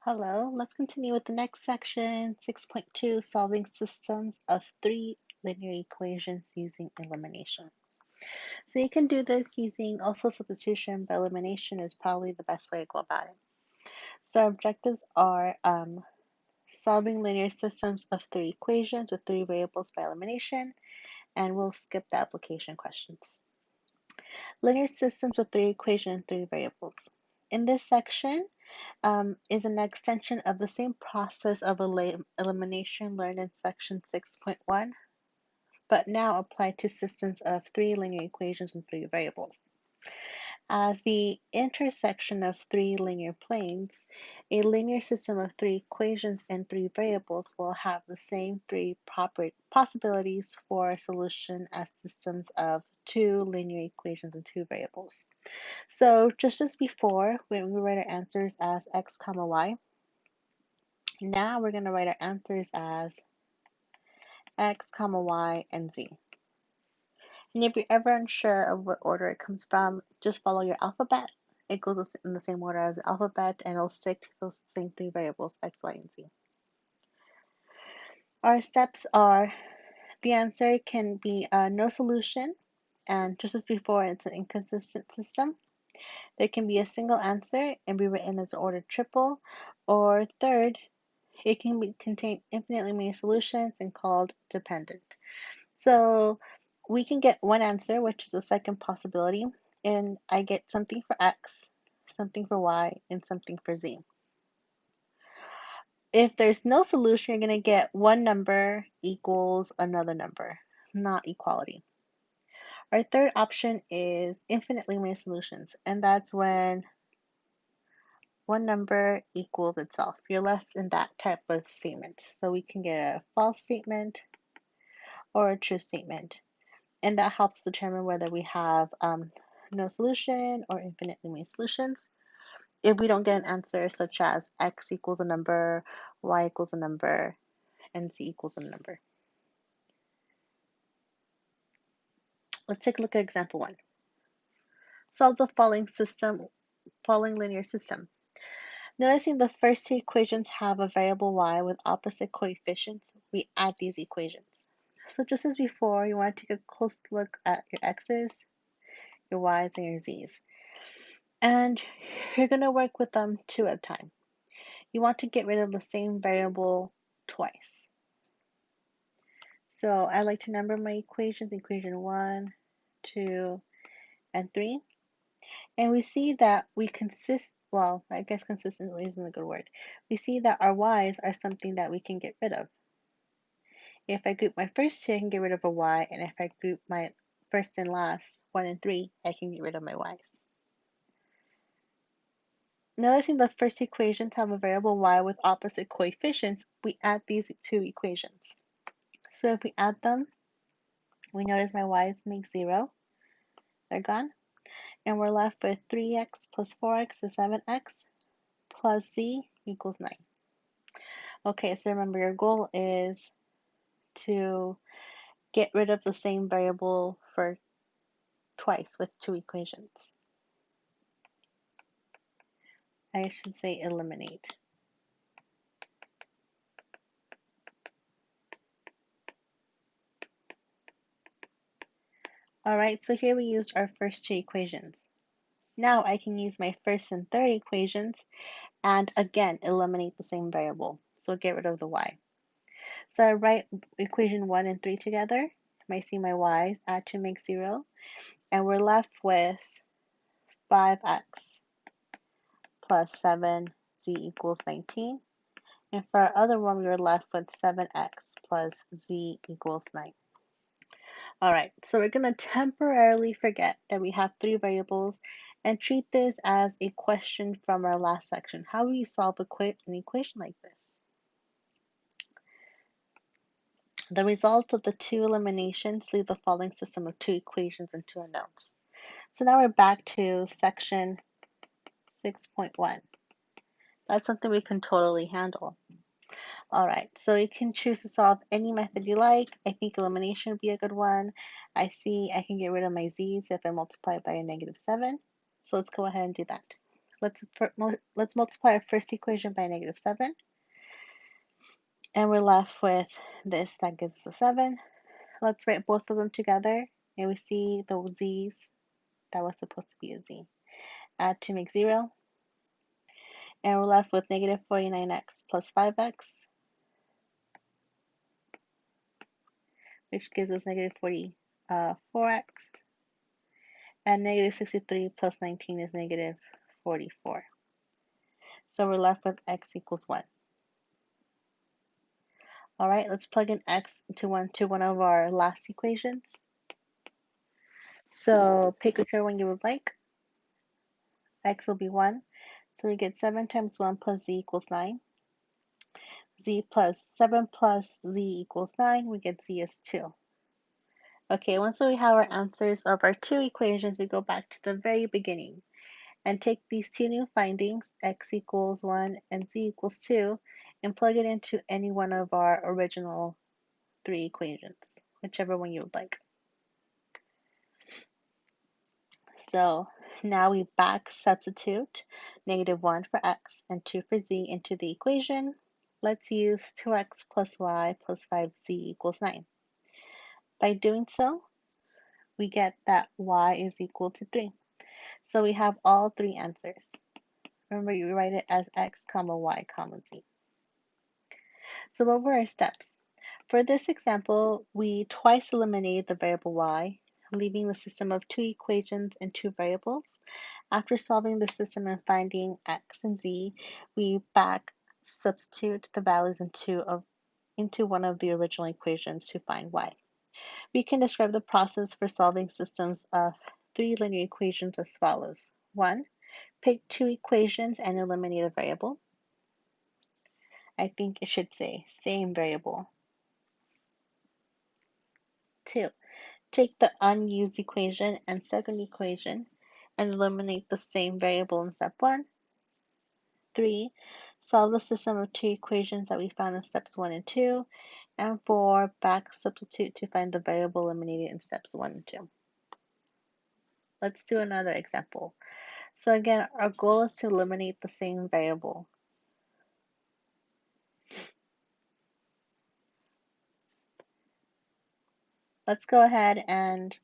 Hello, let's continue with the next section, 6.2, solving systems of three linear equations using elimination. So you can do this using also substitution, but elimination is probably the best way to go about it. So our objectives are solving linear systems of three equations with three variables by elimination, and we'll skip the application questions. Linear systems with three equations and three variables. In this section, is an extension of the same process of elimination learned in section 6.1, but now applied to systems of three linear equations and three variables. As the intersection of three linear planes, a linear system of three equations and three variables will have the same three possibilities for solution as systems of two linear equations and two variables. So just as before, when we write our answers as x comma y, now we're going to write our answers as x comma y and z. And if you're ever unsure of what order it comes from, just follow your alphabet. It goes in the same order as the alphabet, and it'll stick to those same three variables, x, y, and z. Our steps are the answer can be no solution, and just as before, it's an inconsistent system. There can be a single answer and be written as ordered triple, or third, it can contain infinitely many solutions and called dependent. So we can get one answer, which is the second possibility, and I get something for x, something for y, and something for z. If there's no solution, you're going to get one number equals another number, not equality. Our third option is infinitely many solutions, and that's when one number equals itself. You're left in that type of statement. So we can get a false statement or a true statement. And that helps determine whether we have no solution or infinitely many solutions. If we don't get an answer such as x equals a number, y equals a number, and z equals a number. Let's take a look at example 1. Solve the following linear system. Noticing the first two equations have a variable y with opposite coefficients, we add these equations. So just as before, you want to take a close look at your x's, your y's, and your z's. And you're going to work with them two at a time. You want to get rid of the same variable twice. So I like to number my equations, equation 1, 2, and 3. And we see that well, I guess consistently isn't a good word. We see that our y's are something that we can get rid of. If I group my first two, I can get rid of a y, and if I group my first and last, 1 and 3, I can get rid of my y's. Noticing the first equations have a variable y with opposite coefficients, we add these two equations. So if we add them, we notice my y's make 0. They're gone. And we're left with 3x plus 4x is 7x plus z equals 9. Okay, so remember your goal is to get rid of the same variable for twice with two equations. I should say eliminate. Alright, so here we used our first two equations. Now I can use my first and third equations and again eliminate the same variable. So get rid of the y. So I write equation 1 and 3 together. I see my y's, add to make 0. And we're left with 5x plus 7z equals 19. And for our other one, we were left with 7x plus z equals 9. All right, so we're going to temporarily forget that we have three variables and treat this as a question from our last section. How do we solve an equation like this? The results of the two eliminations leave the following system of two equations and two unknowns. So now we're back to section 6.1. That's something we can totally handle. All right, so you can choose to solve any method you like. I think elimination would be a good one. I see I can get rid of my z's if I multiply by a -7. So let's go ahead and do that. let's multiply our first equation by -7, and we're left with this. That gives us a 7. Let's write both of them together, and we see the z's. That was supposed to be a z. Add to make 0, and we're left with -49x plus 5x, which gives us -44x, and -63 plus 19 is -44. So we're left with x equals 1. All right, let's plug in x to one of our last equations. So pick whichever one you would like. X will be 1. So we get 7 times 1 plus z equals 9. 7 plus z equals 9. We get z is 2. Okay, once we have our answers of our two equations, we go back to the very beginning and take these two new findings, x equals 1 and z equals 2, and plug it into any one of our original 3 equations, whichever one you would like. So now we back substitute -1 for x and 2 for z into the equation. Let's use 2x plus y plus 5z equals 9. By doing so, we get that y is equal to 3. So we have all 3 answers. Remember, you write it as x comma y comma z. So what were our steps? For this example, we twice eliminated the variable y, leaving the system of 2 equations and 2 variables. After solving the system and finding x and z, we back substitute the values into one of the original equations to find y. We can describe the process for solving systems of 3 linear equations as follows. 1. Pick 2 equations and eliminate a variable. I think it should say same variable. 2. Take the unused equation and second equation and eliminate the same variable in step 1. 3. Solve the system of 2 equations that we found in steps 1 and 2. And 4. Back substitute to find the variable eliminated in steps 1 and 2. Let's do another example. So again, our goal is to eliminate the same variable. Let's go ahead, and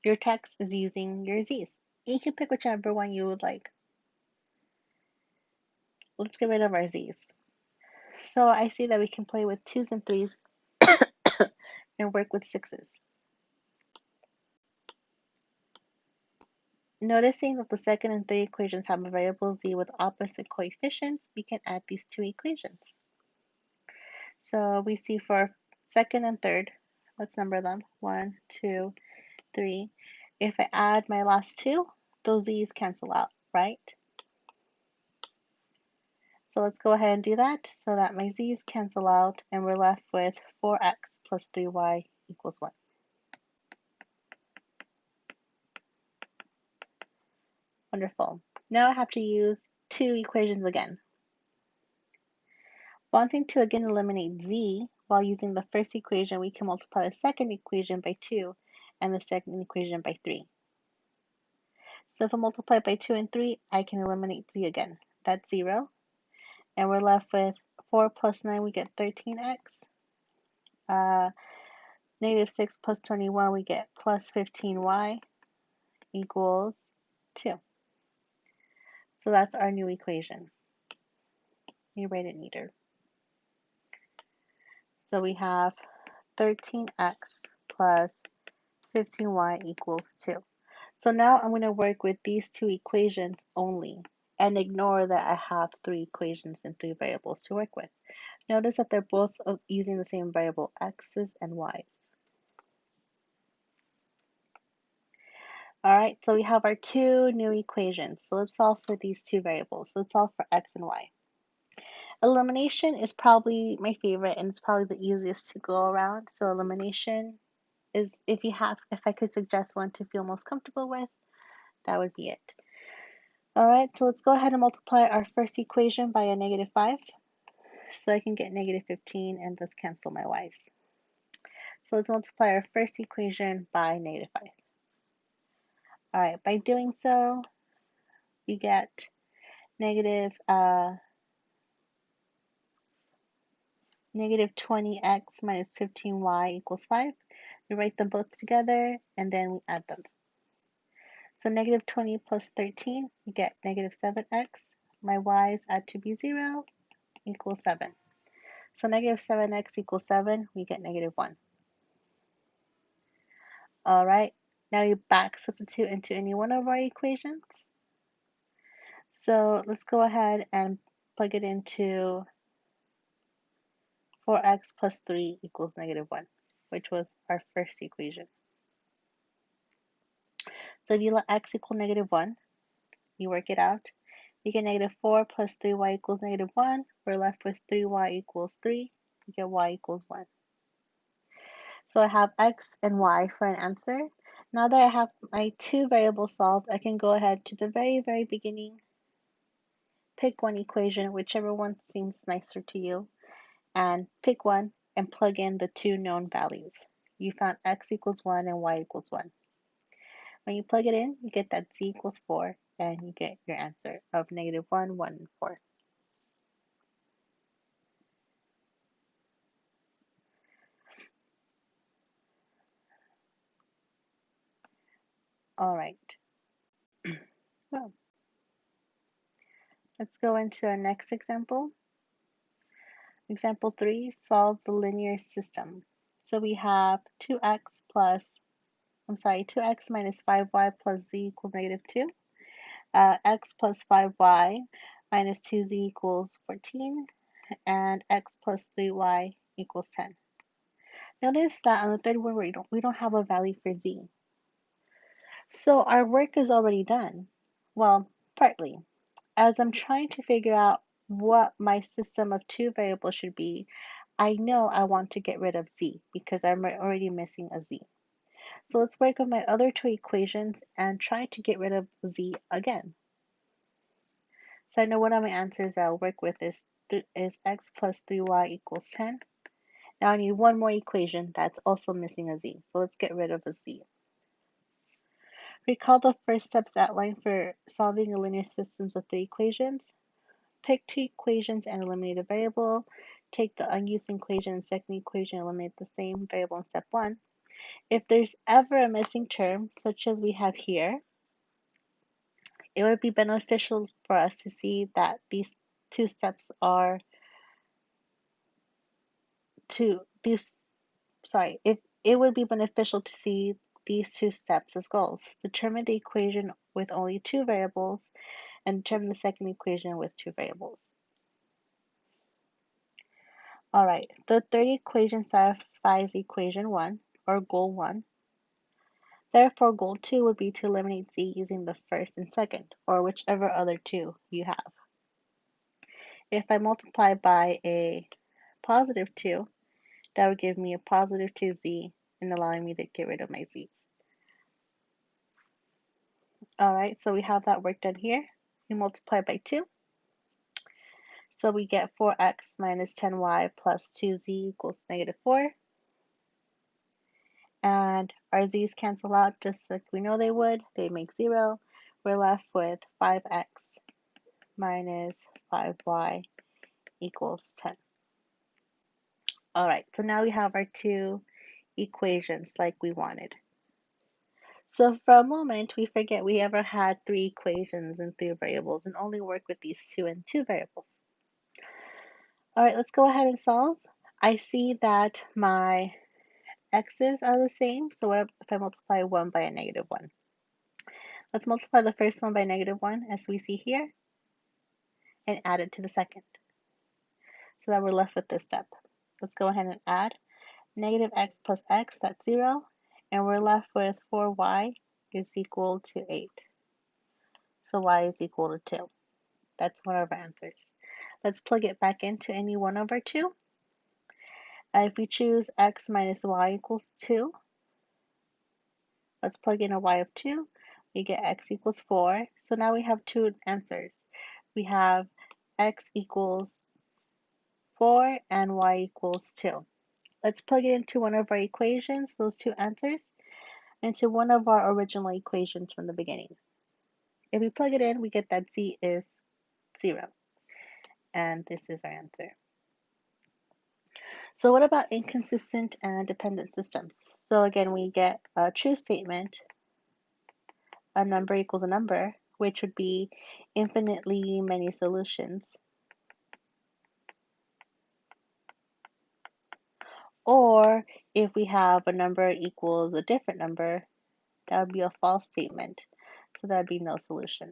your text is using your z's. You can pick whichever one you would like. Let's get rid of our z's. So I see that we can play with 2's and 3's and work with 6's. Noticing that the second and third equations have a variable z with opposite coefficients, we can add these 2 equations. So we see for our second and third, let's number them, 1, 2, 3. If I add my last 2, those z's cancel out, right? So let's go ahead and do that so that my z's cancel out and we're left with 4x plus 3y equals 1. Wonderful. Now I have to use 2 equations again. Wanting to again eliminate z, while using the first equation, we can multiply the second equation by 2 and the second equation by 3. So if I multiply by 2 and 3, I can eliminate z again. That's 0. And we're left with 4 plus 9, we get 13x. -6 plus 21, we get plus 15y equals 2. So that's our new equation. You write it neater. So we have 13x plus 15y equals 2. So now I'm going to work with these 2 equations only and ignore that I have 3 equations and 3 variables to work with. Notice that they're both using the same variable, x's and y's. All right, so we have our 2 new equations. So let's solve for these 2 variables. Let's solve for x and y. Elimination is probably my favorite, and it's probably the easiest to go around. So elimination is, if I could suggest one to feel most comfortable with, that would be it. All right, so let's go ahead and multiply our first equation by a -5. So I can get -15 and thus cancel my y's. So let's multiply our first equation by -5. All right, by doing so, we get negative negative 20x minus 15y equals 5. We write them both together and then we add them. So negative 20 plus 13, we get negative 7x. My y's add to be 0 equals 7. So negative 7x equals 7, we get negative 1. All right, now you back substitute into any one of our equations. So let's go ahead and plug it into 4x plus 3 equals negative 1, which was our first equation. So if you let x equal negative 1, you work it out. You get negative 4 plus 3y equals negative 1. We're left with 3y equals 3. We get y equals 1. So I have x and y for an answer. Now that I have my two variables solved, I can go ahead to the very beginning, pick one equation, whichever one seems nicer to you, and pick one and plug in the two known values. You found x equals 1 and y equals 1. When you plug it in, you get that z equals 4, and you get your answer of negative 1, 1, and 4. All right. Well, let's go into our next example. Example 3, solve the linear system. So we have 2x minus 5y plus z equals negative 2. X plus 5y minus 2z equals 14. And x plus 3y equals 10. Notice that on the third one we don't have a value for z. So our work is already done. Well, partly. As I'm trying to figure out what my system of two variables should be, I know I want to get rid of z because I'm already missing a z. So let's work on my other two equations and try to get rid of z again. So I know one of my answers I'll work with is x plus 3y equals 10. Now I need one more equation that's also missing a z. So let's get rid of a z. Recall the first steps outlined for solving a linear systems of three equations. Pick two equations and eliminate a variable. Take the unused equation and second equation and eliminate the same variable in step 1. If there's ever a missing term, such as we have here, it would be beneficial for us to see that these two steps are it would be beneficial to see these two steps as goals. Determine the equation with only two variables and determine the second equation with two variables. All right, the third equation satisfies equation 1, or goal 1. Therefore, goal 2 would be to eliminate z using the first and second, or whichever other two you have. If I multiply by a positive 2, that would give me a positive 2z and allowing me to get rid of my z's. All right, so we have that work done here. We multiply by 2. So we get 4x minus 10y plus 2z equals negative 4. And our z's cancel out just like we know they would. They make 0. We're left with 5x minus 5y equals 10. All right, so now we have our two equations like we wanted. So for a moment, we forget we ever had three equations and three variables and only work with these two and two variables. All right, let's go ahead and solve. I see that my x's are the same, so what if I multiply 1 by a negative 1? Let's multiply the first one by negative 1, as we see here, and add it to the second. So that we're left with this step. Let's go ahead and add negative x plus x, that's 0, and we're left with 4y is equal to 8. So y is equal to 2. That's one of our answers. Let's plug it back into any one of our two. If we choose x minus y equals 2, let's plug in a y of 2. We get x equals 4. So now we have two answers. We have x equals 4 and y equals 2. Let's plug it into one of our equations, those two answers, into one of our original equations from the beginning. If we plug it in, we get that z is 0. And this is our answer. So what about inconsistent and dependent systems? So again, we get a true statement, a number equals a number, which would be infinitely many solutions. Or if we have a number equals a different number, that would be a false statement. So that would be no solution.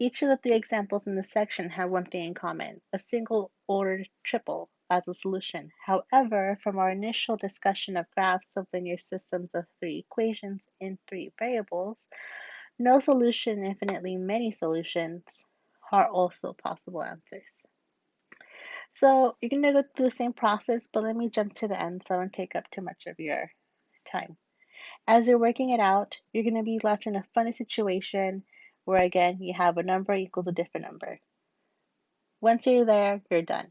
Each of the 3 examples in this section have one thing in common, a single ordered triple as a solution. However, from our initial discussion of graphs of linear systems of 3 equations in 3 variables, no solution, infinitely many solutions are also possible answers. So you're going to go through the same process, but let me jump to the end so I don't take up too much of your time. As you're working it out, you're going to be left in a funny situation where, again, you have a number equals a different number. Once you're there, you're done.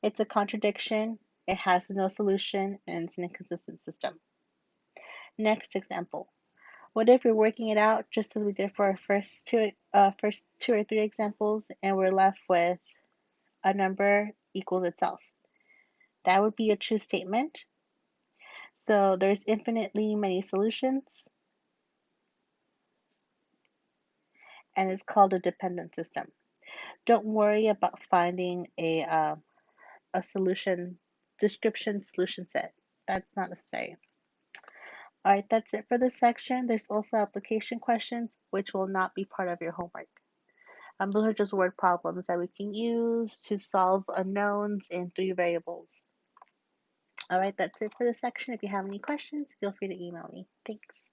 It's a contradiction, it has no solution, and it's an inconsistent system. Next example. What if we're working it out just as we did for our first two or three examples, and we're left with a number equals itself? That would be a true statement. So there's infinitely many solutions, and it's called a dependent system. Don't worry about finding a solution description solution set. That's not necessary. All right, that's it for this section. There's also application questions, which will not be part of your homework. Those are just word problems that we can use to solve unknowns in 3 variables. All right, that's it for this section. If you have any questions, feel free to email me. Thanks.